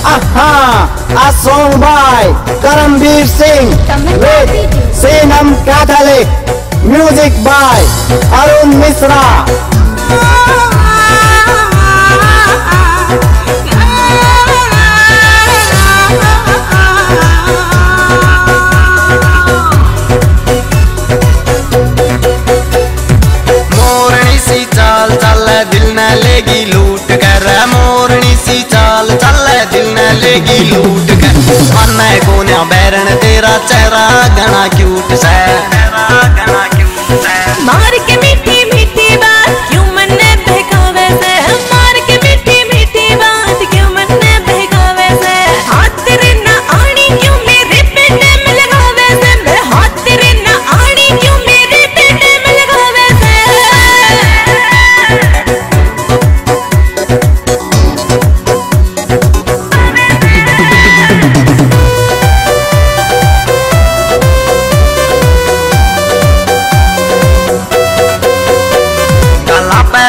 A song by Karamveer Singh with Senam Catholic. Music by Arun Misra. मोरनी सी चाल चल दिल न लेगी लूट कर, मोरनी सी चाल चल दिल न लेगी लूट कर। मन को न बैरन तेरा चेहरा घना क्यूट सा, मार के मीठी मीठी बात क्यों मन बहकावे से, मार के मीठी मीठी बात क्यों मन बहकावे से। हाथ तेरे ना आनी क्यों मेरे पेटे में लगावे से, मैं हाथ तेरे ना आनी क्यों मेरे पेटे में लगावे से।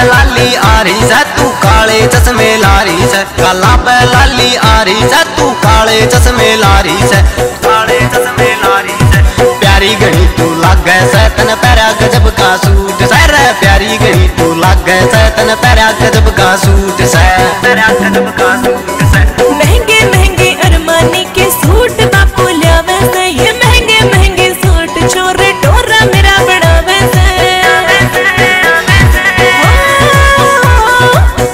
लाली आ रही से तू काले चश्मे ला रही से, काला पे लाली आ रही से तू काले चश्मे ला रही से, काले चश्मे ला रही से। प्यारी घड़ी तू लागे से तन पैरा गजब का सूट से रे, प्यारी घड़ी तू लागे से तन पैरा गजब का सूट से, पैरा गजब का सूट से। महंगे महंगे अरमानी के सूट बापू लियावे से, ये महंगे महंगे सूट चोरे टोरा मेरा बढ़ावे से।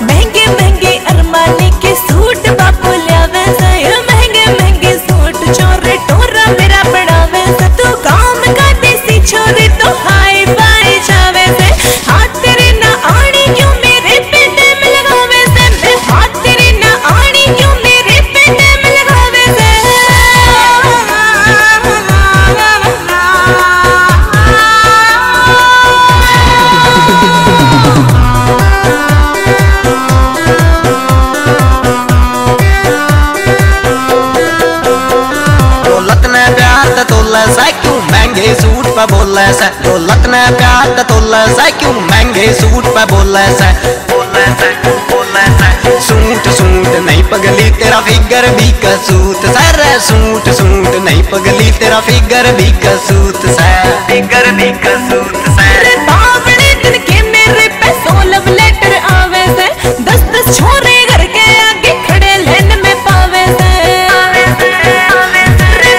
महंगे महंगे अरमानी के सूट बापू लियावे से, ये महंगे महंगे सूट चोरे टोरा मेरा बढ़ावे से। तू काम का देसी छोरी तो हाई फाई जावे से, हाथ तेरे ना आनी क्यों मेरे पेटे में लगावे से, मैं हाथ तेरे ना आनी क्यों मेरे पेटे में लगावे से। दौलत ने प्यार त तोला सा क्यों महंगे सूट पे बोला सा, दौलत ने प्यार त तोला सा क्यों महंगे सूट पे बोला सा, बोला सा, बोला सा। सूट सूट नहीं पगली तेरा फिगर भी कसूत सा रे, सूट सूट नहीं पगली तेरा फिगर भी कसूत सा, फिगर भी कसूत सा। बावड़े दिन के मेरे पे 100 लव लेटर आवे से, 10-10 छोरे घर के आगे खड़े लाइन में पावे से।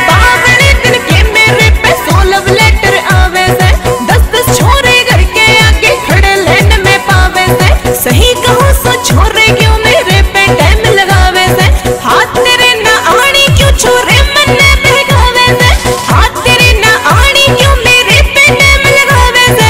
बावड़े दिन के मेरे पे 100 लव लेटर आवे से, 10-10 छोरे घर के आगे खड़े लाइन में पावे से। सही कहूँ सो छोरे क्यों मेरे पे टाइम लगावे से, हाथ तेरे ना आनी क्यों छोरे मन बहकावे से, हाथ तेरे ना आनी क्यों मेरे पे टाइम लगावे से।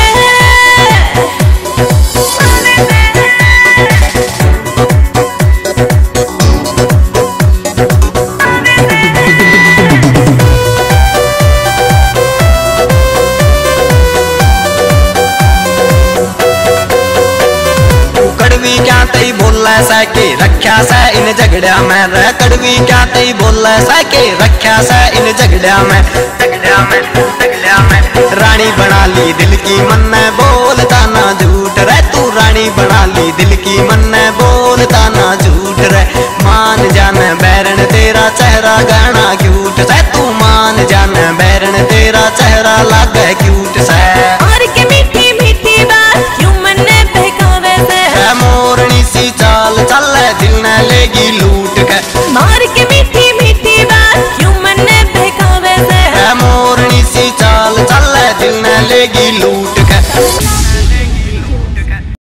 कड़वी क्या तई बोला सा के रख्या सा इन झगड़िया में रे, कड़वी क्या तई बोला सा के रख्या सा इन झगड़िया में, झगड़िया में, झगड़िया में। रानी बना ली दिल की मन ने बोलता ना झूठ रे, तू रानी बना ली दिल की मन ने बोलता ना झूठ रे। मान जाने बैरन तेरा चेहरा गाना क्यूट से, तू मान जाने बैरन तेरा चेहरा लागे क्यूट से। और के मीठी मीठी बात क्यों मन बहकावे से, मोरनी सी चाल चल दिल न लेगी लूट कर, मार के मीठी मीठी बात क्यों मन बहकावे से। मोरनी सी चाल चल दिल न लेगी लूट